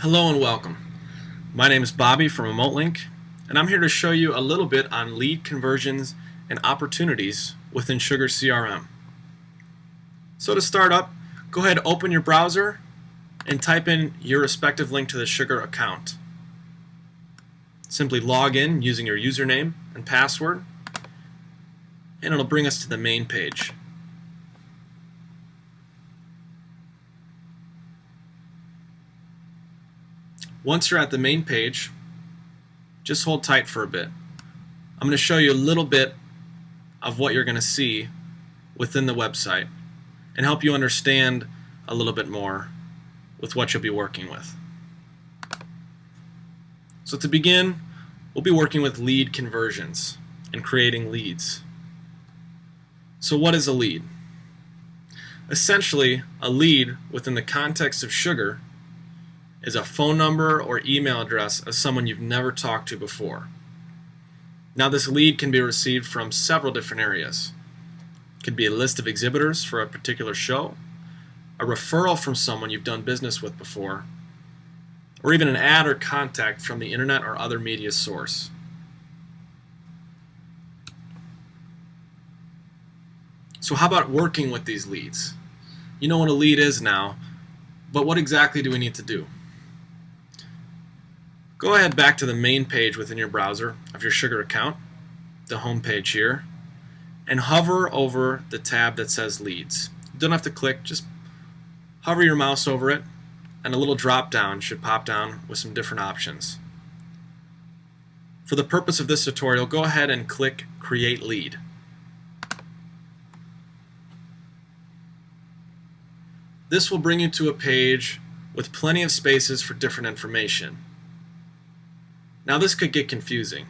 Hello and welcome. My name is Bobby from RemoteLink, and I'm here to show you a little bit on lead conversions and opportunities within SugarCRM. So to start up, go ahead and open your browser and type in your respective link to the Sugar account. Simply log in using your username and password, and it'll bring us to the main page. Once you're at the main page, just hold tight for a bit. I'm going to show you a little bit of what you're going to see within the website and help you understand a little bit more with what you'll be working with. So to begin, we'll be working with lead conversions and creating leads. So what is a lead? Essentially, a lead within the context of Sugar is a phone number or email address of someone you've never talked to before. Now this lead can be received from several different areas. It could be a list of exhibitors for a particular show, a referral from someone you've done business with before, or even an ad or contact from the internet or other media source. So how about working with these leads? You know what a lead is now, but what exactly do we need to do? Go ahead back to the main page within your browser of your Sugar account, the home page here, and hover over the tab that says Leads. You don't have to click, just hover your mouse over it, and a little drop down should pop down with some different options. For the purpose of this tutorial, go ahead and click Create Lead. This will bring you to a page with plenty of spaces for different information. Now this could get confusing,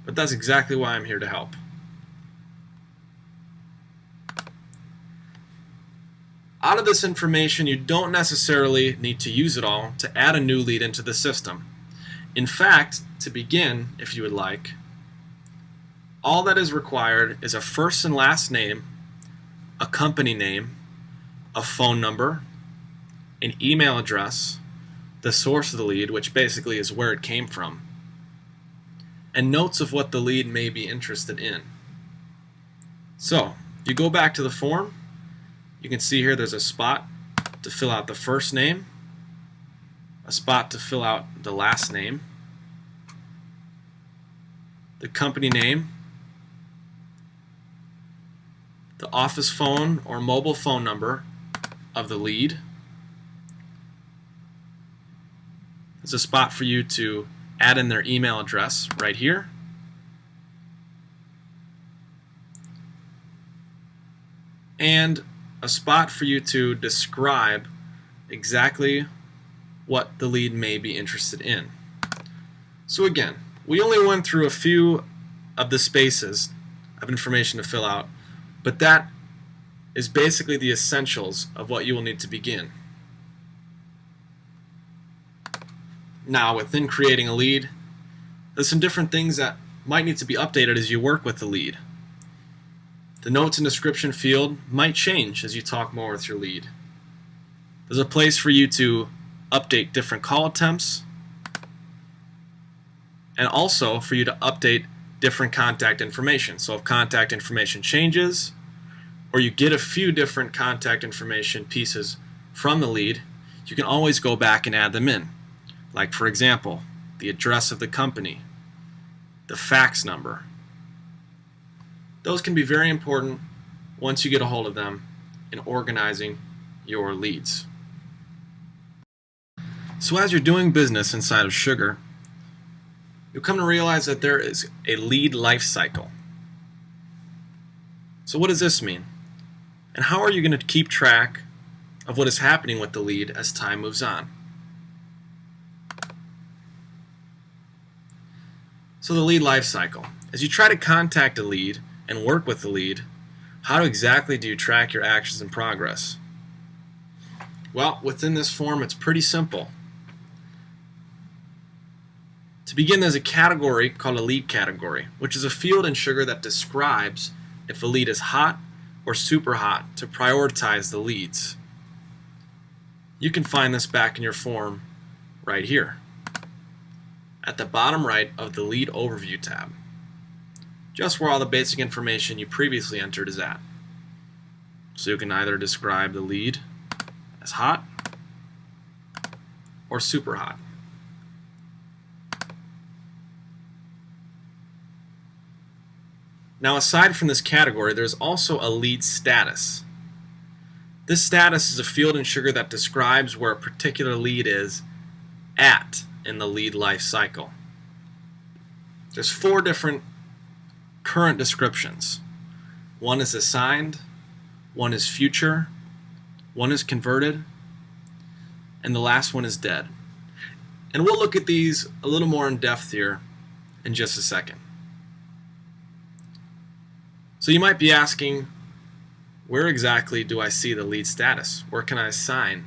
but that's exactly why I'm here to help. Out of this information, you don't necessarily need to use it all to add a new lead into the system. In fact, to begin, if you would like, all that is required is a first and last name, a company name, a phone number, an email address, the source of the lead, which basically is where it came from, and notes of what the lead may be interested in. So, you go back to the form, you can see here there's a spot to fill out the first name, a spot to fill out the last name, the company name, the office phone or mobile phone number of the lead. There's a spot for you to add in their email address right here. And a spot for you to describe exactly what the lead may be interested in. So again, we only went through a few of the spaces of information to fill out, but that is basically the essentials of what you will need to begin. Now, within creating a lead, there's some different things that might need to be updated as you work with the lead. The notes and description field might change as you talk more with your lead. There's a place for you to update different call attempts, and also for you to update different contact information. So if contact information changes, or you get a few different contact information pieces from the lead, you can always go back and add them in. Like, for example, the address of the company, the fax number. Those can be very important once you get a hold of them in organizing your leads. So as you're doing business inside of Sugar, you'll come to realize that there is a lead life cycle. So what does this mean? And how are you going to keep track of what is happening with the lead as time moves on? So the lead life cycle. As you try to contact a lead and work with the lead, how exactly do you track your actions and progress? Well, within this form, it's pretty simple. To begin, there's a category called a lead category, which is a field in Sugar that describes if a lead is hot or super hot to prioritize the leads. You can find this back in your form right here at the bottom right of the Lead Overview tab, just where all the basic information you previously entered is at. So you can either describe the lead as hot or super hot. Now, aside from this category, there's also a lead status. This status is a field in Sugar that describes where a particular lead is at in the lead life cycle. There's 4 different current descriptions. One is assigned, one is future, one is converted, and the last one is dead. And we'll look at these a little more in depth here in just a second. So you might be asking, where exactly do I see the lead status? Where can I assign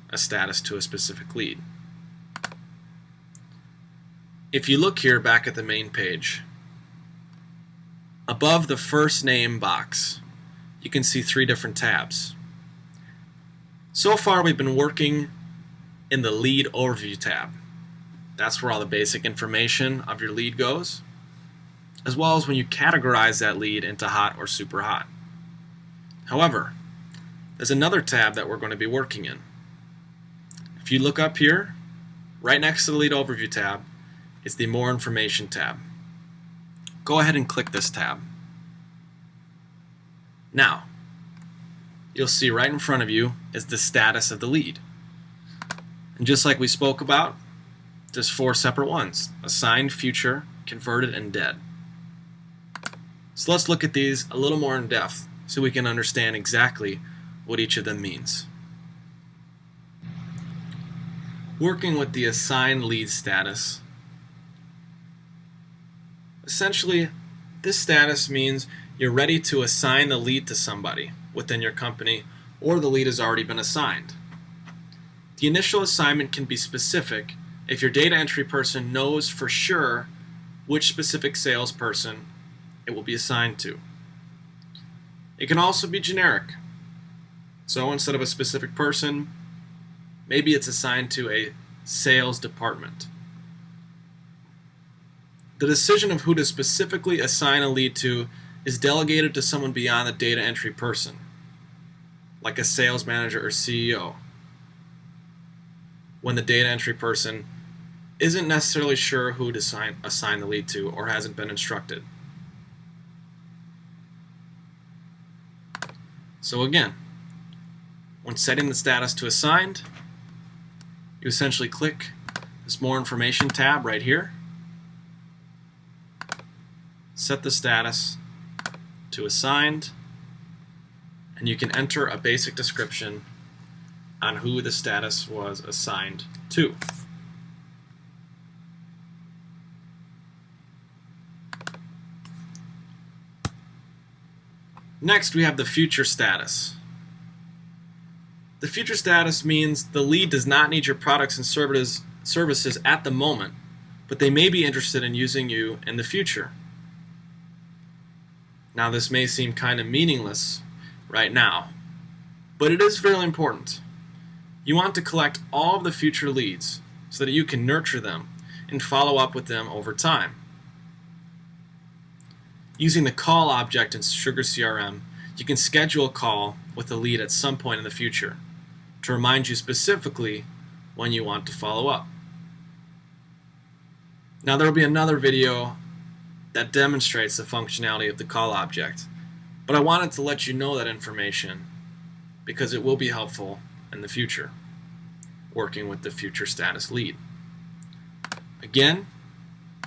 a status to a specific lead? If you look here back at the main page, above the first name box, you can see 3 different tabs. So far we've been working in the Lead Overview tab. That's where all the basic information of your lead goes, as well as when you categorize that lead into hot or super hot. However, there's another tab that we're going to be working in. If you look up here, right next to the Lead Overview tab, is the More Information tab. Go ahead and click this tab. Now, you'll see right in front of you is the status of the lead. And just like we spoke about, there's 4 separate ones: assigned, future, converted, and dead. So let's look at these a little more in depth so we can understand exactly what each of them means. Working with the assigned lead status, essentially this status means you're ready to assign the lead to somebody within your company, or the lead has already been assigned. The initial assignment can be specific if your data entry person knows for sure which specific salesperson it will be assigned to. It can also be generic. So instead of a specific person, maybe it's assigned to a sales department. The decision of who to specifically assign a lead to is delegated to someone beyond the data entry person, like a sales manager or CEO, when the data entry person isn't necessarily sure who to assign the lead to or hasn't been instructed. So again, when setting the status to assigned, you essentially click this More Information tab right here, set the status to assigned, and you can enter a basic description on who the status was assigned to. Next, we have the future status. The future status means the lead does not need your products and services at the moment, but they may be interested in using you in the future. Now, this may seem kind of meaningless right now, but it is really important. You want to collect all of the future leads so that you can nurture them and follow up with them over time. Using the call object in SugarCRM, you can schedule a call with the lead at some point in the future to remind you specifically when you want to follow up. Now, there will be another video that demonstrates the functionality of the call object, but I wanted to let you know that information because it will be helpful in the future, working with the future status lead. Again,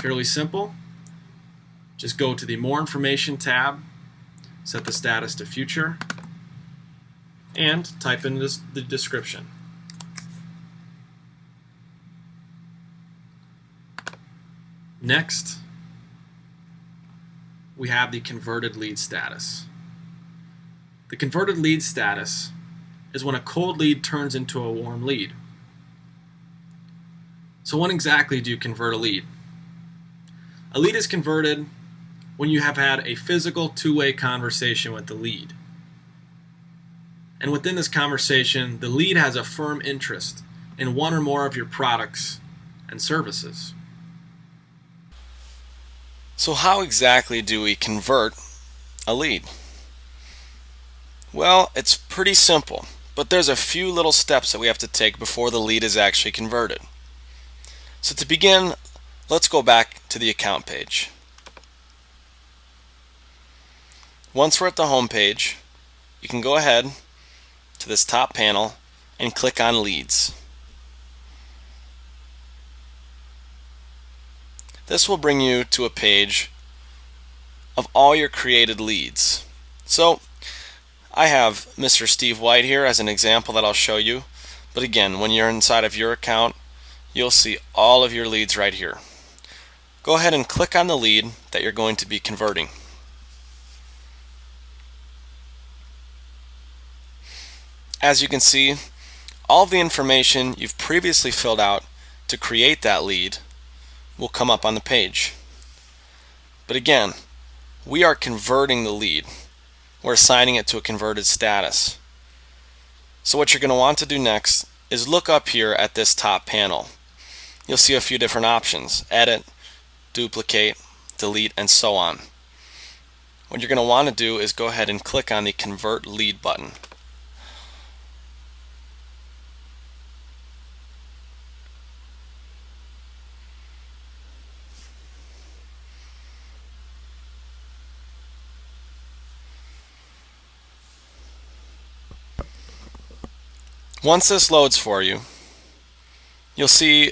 fairly simple. Just go to the More Information tab, set the status to future, and type in the description. Next, we have the converted lead status. The converted lead status is when a cold lead turns into a warm lead. So when exactly do you convert a lead? A lead is converted when you have had a physical two-way conversation with the lead. And within this conversation, the lead has a firm interest in one or more of your products and services. So how exactly do we convert a lead? Well, it's pretty simple, but there's a few little steps that we have to take before the lead is actually converted. So to begin, let's go back to the account page. Once we're at the home page, you can go ahead to this top panel and click on Leads. This will bring you to a page of all your created leads. So I have Mr. Steve White here as an example that I'll show you, but again, when you're inside of your account, you'll see all of your leads right here. Go ahead and click on the lead that you're going to be converting. As you can see, all of the information you've previously filled out to create that lead will come up on the page. But again, we are converting the lead. We're assigning it to a converted status. So what you're going to want to do next is look up here at this top panel. You'll see a few different options: edit, duplicate, delete, and so on. What you're going to want to do is go ahead and click on the Convert Lead button. Once this loads for you, you'll see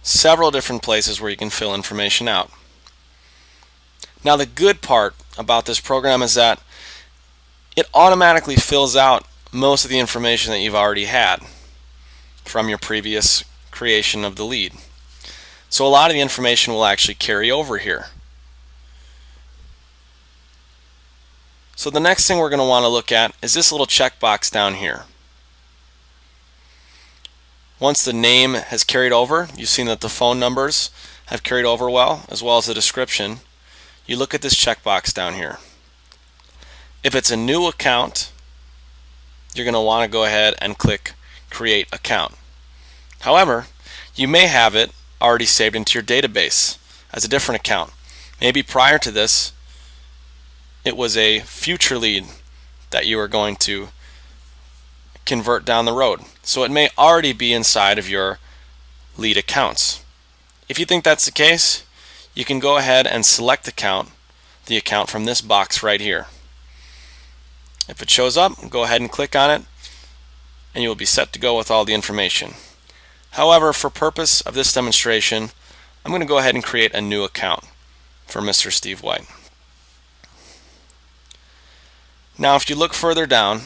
several different places where you can fill information out. Now the good part about this program is that it automatically fills out most of the information that you've already had from your previous creation of the lead. So a lot of the information will actually carry over here. So the next thing we're going to want to look at is this little checkbox down here. Once the name has carried over, you've seen that the phone numbers have carried over well, as well as the description. You look at this checkbox down here. If it's a new account, you're going to want to go ahead and click Create Account. However, you may have it already saved into your database as a different account. Maybe prior to this, it was a future lead that you were going to convert down the road. So it may already be inside of your lead accounts. If you think that's the case, you can go ahead and select the account from this box right here. If it shows up, go ahead and click on it and you will be set to go with all the information. However, for purpose of this demonstration, I'm going to go ahead and create a new account for Mr. Steve White. Now if you look further down,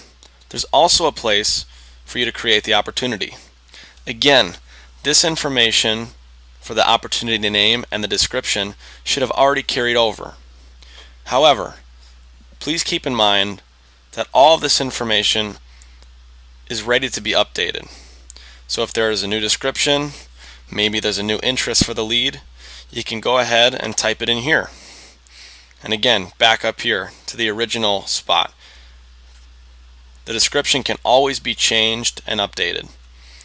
there's also a place for you to create the opportunity. Again, this information for the opportunity name and the description should have already carried over. However, please keep in mind that all of this information is ready to be updated. So if there is a new description, maybe there's a new interest for the lead, you can go ahead and type it in here. And again, back up here to the original spot. The description can always be changed and updated.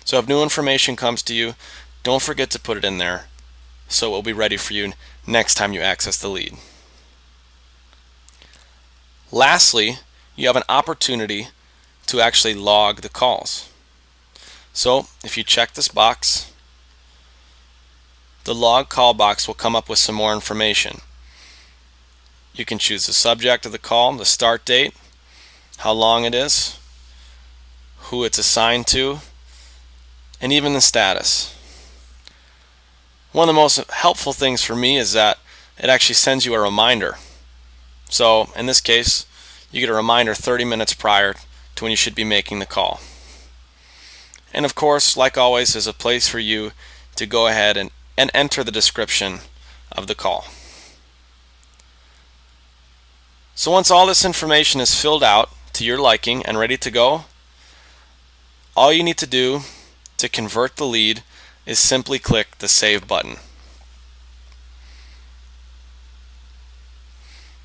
So if new information comes to you, don't forget to put it in there so it will be ready for you next time you access the lead. Lastly, you have an opportunity to actually log the calls. So if you check this box, the log call box will come up with some more information. You can choose the subject of the call, the start date, how long it is, who it's assigned to, and even the status. One of the most helpful things for me is that it actually sends you a reminder. So in this case, you get a reminder 30 minutes prior to when you should be making the call. And of course, like always, there's a place for you to go ahead and enter the description of the call. So once all this information is filled out to your liking and ready to go, all you need to do to convert the lead is simply click the Save button.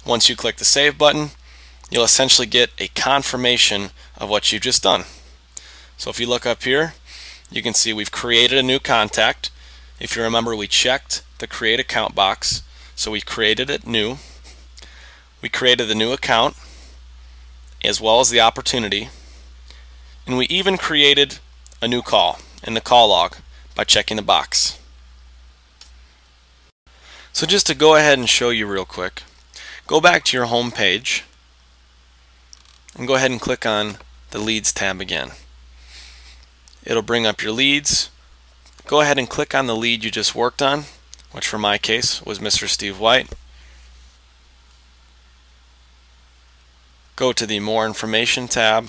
Once you click the Save button, you'll essentially get a confirmation of what you've just done. So if you look up here, you can see we've created a new contact. If you remember, we checked the create account box, so we created it new. We created the new account as well as the opportunity, and we even created a new call in the call log by checking the box. So just to go ahead and show you real quick, go back to your home page and go ahead and click on the Leads tab again. It'll bring up your leads. Go ahead and click on the lead you just worked on, which for my case was Mr. Steve White. Go to the More Information tab,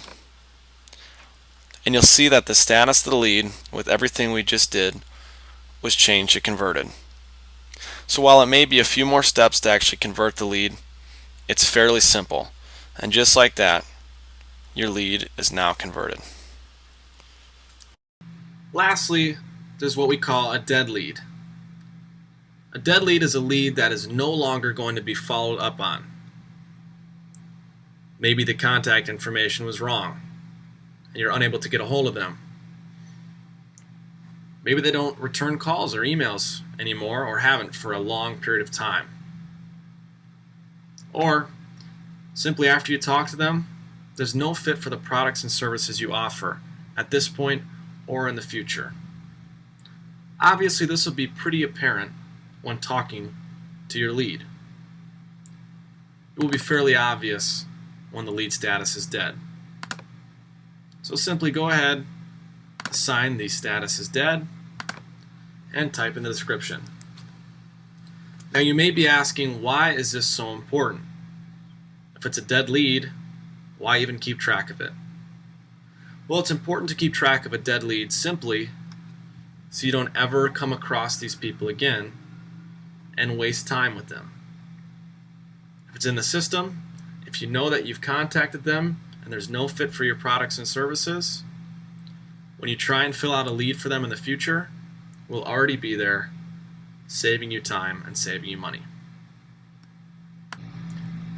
and you'll see that the status of the lead with everything we just did was changed to converted. So while it may be a few more steps to actually convert the lead, it's fairly simple. And just like that, your lead is now converted. Lastly, there's what we call a dead lead. A dead lead is a lead that is no longer going to be followed up on. Maybe the contact information was wrong and you're unable to get a hold of them. Maybe they don't return calls or emails anymore, or haven't for a long period of time. Or simply after you talk to them, there's no fit for the products and services you offer at this point or in the future. Obviously, this will be pretty apparent when talking to your lead. It will be fairly obvious when the lead status is dead. So simply go ahead, assign the status as dead, and type in the description. Now you may be asking, why is this so important? If it's a dead lead, why even keep track of it? Well, it's important to keep track of a dead lead simply so you don't ever come across these people again and waste time with them. If it's in the system, if you know that you've contacted them and there's no fit for your products and services, when you try and fill out a lead for them in the future, we'll already be there, saving you time and saving you money.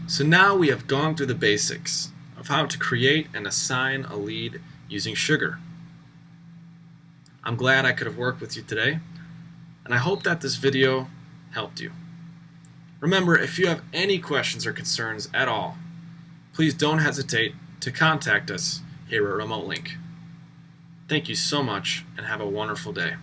So now we have gone through the basics of how to create and assign a lead using Sugar. I'm glad I could have worked with you today, and I hope that this video helped you. Remember, if you have any questions or concerns at all, please don't hesitate to contact us here at Remote Link. Thank you so much, and have a wonderful day.